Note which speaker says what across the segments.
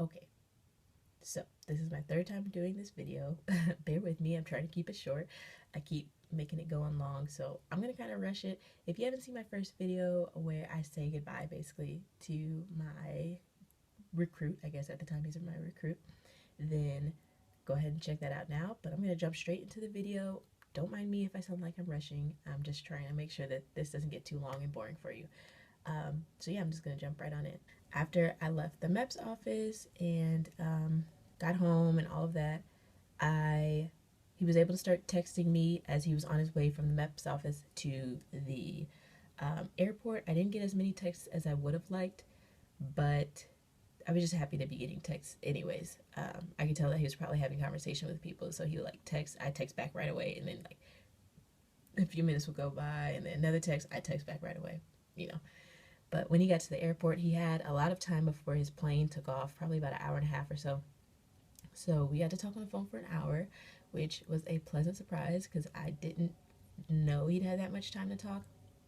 Speaker 1: Okay, so this is my third time doing this video. Bear with me, I'm trying to keep it short. I keep making it go on long, so I'm gonna kind of rush it. If you haven't seen my first video where I say goodbye basically to my recruit, I guess at the time he's my recruit, then go ahead and check that out now. But I'm gonna jump straight into the video. Don't mind me if I sound like I'm rushing. I'm just trying to make sure that this doesn't get too long and boring for you. So yeah, I'm just gonna jump right on it. After I left the MEPS office and got home and all of that, I he was able to start texting me as he was on his way from the MEPS office to the airport. I didn't get as many texts as I would have liked, but I was just happy to be getting texts anyways. I could tell that he was probably having conversation with people, so he would like text, I text back right away, and then like a few minutes would go by, and then another text, I text back right away, you know. But when he got to the airport, he had a lot of time before his plane took off, probably about an hour and a half or so. So we got to talk on the phone for an hour, which was a pleasant surprise because I didn't know he'd had that much time to talk.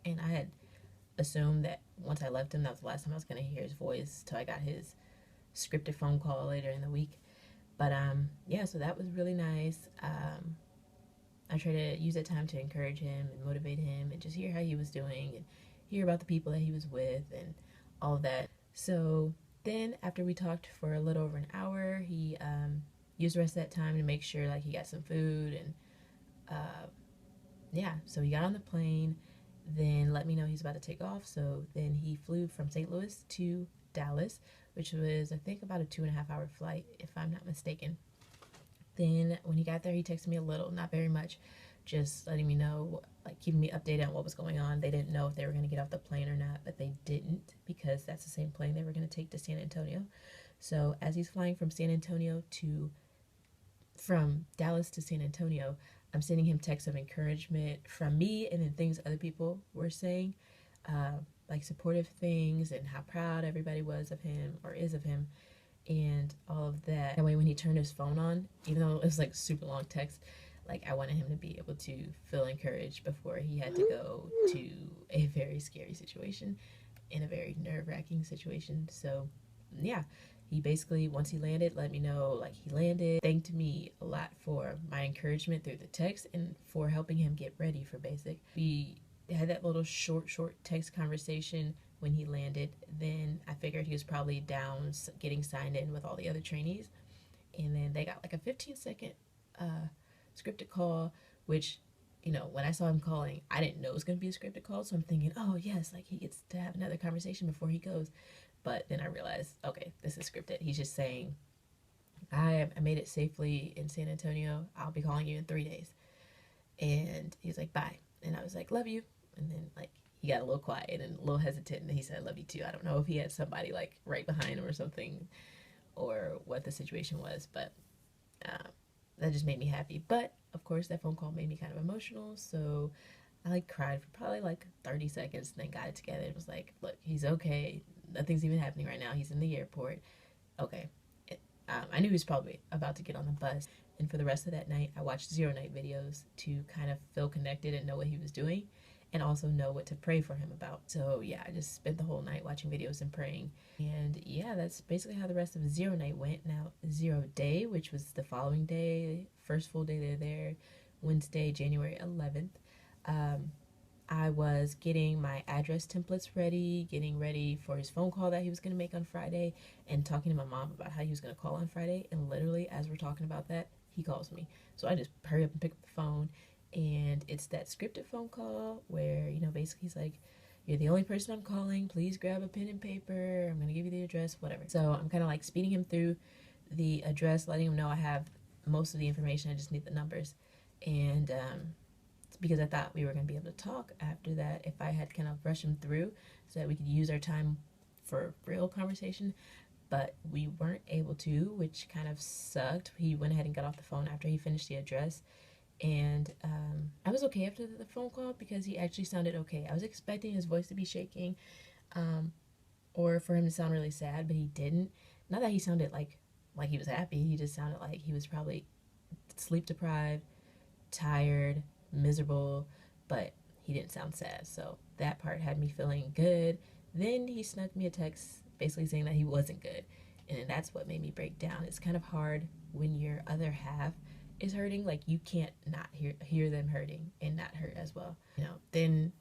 Speaker 1: And I had assumed that once I left him, that was the last time I was going to hear his voice till I got his scripted phone call later in the week. But yeah, so that was really nice. I tried to use that time to encourage him and motivate him and just hear how he was doing and hear about the people that he was with and all of that. So then after we talked for a little over an hour, he used the rest of that time to make sure like he got some food and yeah, so he got on the plane, then let me know he's about to take off. So then he flew from St. Louis to Dallas, which was I think about a 2.5 hour flight if I'm not mistaken. Then when he got there, he texted me a little, not very much, just letting me know, like keeping me updated on what was going on. They didn't know if they were going to get off the plane or not, but they didn't because that's the same plane they were going to take to San Antonio. So as he's flying from Dallas to San Antonio, I'm sending him texts of encouragement from me and then things other people were saying, uh, like supportive things and how proud everybody was of him or is of him and all of that. That way, when he turned his phone on, even though it was like super long text, like I wanted him to be able to feel encouraged before he had to go to a very scary situation in a very nerve-wracking situation. So yeah, he basically once he landed let me know like he landed, thanked me a lot for my encouragement through the text and for helping him get ready for basic. We had that little short text conversation when he landed. Then I figured he was probably down getting signed in with all the other trainees, and then they got like a 15-second scripted call, which when I saw him calling, I didn't know it was going to be a scripted call, so I'm thinking, oh yes, like he gets to have another conversation before he goes. But then I realized, okay, this is scripted. He's just saying, I made it safely in San Antonio. I'll be calling you in 3 days. And he was like, bye. And I was like, love you. And then like he got a little quiet and a little hesitant, and he said, love you too. I don't know if he had somebody like right behind him or something, or what the situation was, but uh, that just made me happy. But of course, that phone call made me kind of emotional, so I like cried for probably like 30 seconds, and then got it together. It was like, look, he's okay. Nothing's even happening right now. He's in the airport. Okay. I knew he was probably about to get on the bus. And for the rest of that night, I watched Zero Night videos to kind of feel connected and know what he was doing and also know what to pray for him about. So yeah, I just spent the whole night watching videos and praying. And yeah, that's basically how the rest of Zero Night went. Now, Zero Day, which was the following day, first full day they're there, Wednesday, January 11th. I was getting my address templates ready, getting ready for his phone call that he was going to make on Friday, and talking to my mom about how he was going to call on Friday. And literally, as we're talking about that, he calls me. So I just hurry up and pick up the phone. And it's that scripted phone call where, basically he's like, you're the only person I'm calling. Please grab a pen and paper. I'm going to give you the address, whatever. So I'm kind of like speeding him through the address, letting him know I have most of the information. I just need the numbers. And because I thought we were going to be able to talk after that if I had kind of rushed him through so that we could use our time for real conversation. But we weren't able to, which kind of sucked. He went ahead and got off the phone after he finished the address. And I was okay after the phone call because he actually sounded okay. I was expecting his voice to be shaking or for him to sound really sad, but he didn't. Not that he sounded like he was happy. He just sounded like he was probably sleep deprived, tired, miserable, but he didn't sound sad. So that part had me feeling good. Then he snuck me a text basically saying that he wasn't good. And that's what made me break down. It's kind of hard when your other half is hurting. Like, you can't not hear them hurting and not hurt as well. Then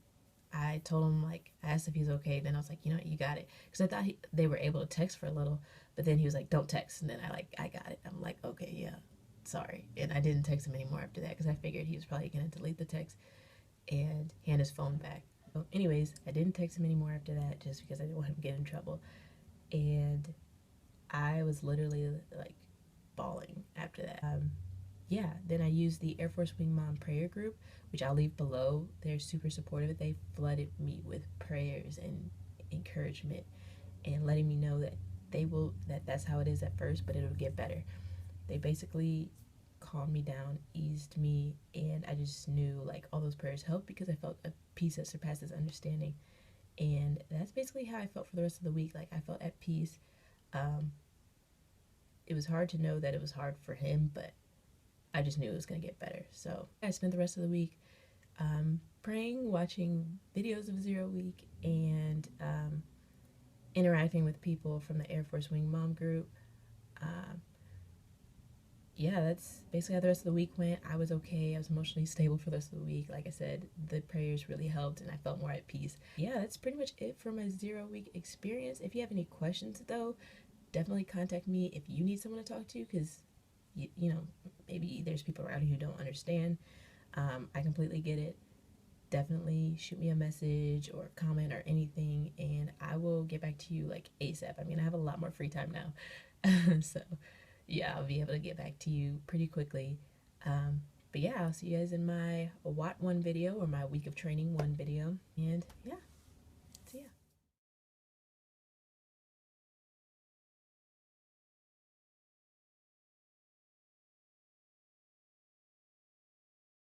Speaker 1: I told him, like, I asked if he was okay. Then I was like, you got it, because I thought they were able to text for a little, but then he was like, don't text. And then I got it. I'm like, okay, yeah, sorry. And I didn't text him anymore after that, because I figured he was probably gonna delete the text and hand his phone back. So anyways, I didn't text him anymore after that, just because I didn't want him to get in trouble. And I was literally like bawling after that. Yeah, then I used the Air Force Wing Mom prayer group, which I'll leave below. They're super supportive. They flooded me with prayers and encouragement and letting me know that that's how it is at first, but it'll get better. They basically calmed me down, eased me, and I just knew like all those prayers helped, because I felt a peace that surpasses understanding. And that's basically how I felt for the rest of the week. Like, I felt at peace. Um, it was hard to know that it was hard for him, but I just knew it was going to get better. So I spent the rest of the week praying, watching videos of 0 week, and interacting with people from the Air Force Wing Mom group. Yeah, that's basically how the rest of the week went. I was okay. I was emotionally stable for the rest of the week. Like I said, the prayers really helped, and I felt more at peace. Yeah, that's pretty much it for my 0 week experience. If you have any questions, though, definitely contact me if you need someone to talk to, because maybe there's people around you who don't understand. I completely get it. Definitely shoot me a message or comment or anything, and I will get back to you like ASAP. I mean, I have a lot more free time now. So yeah, I'll be able to get back to you pretty quickly. But yeah, I'll see you guys in my WAT 1 video, or my week of training 1 video. And yeah.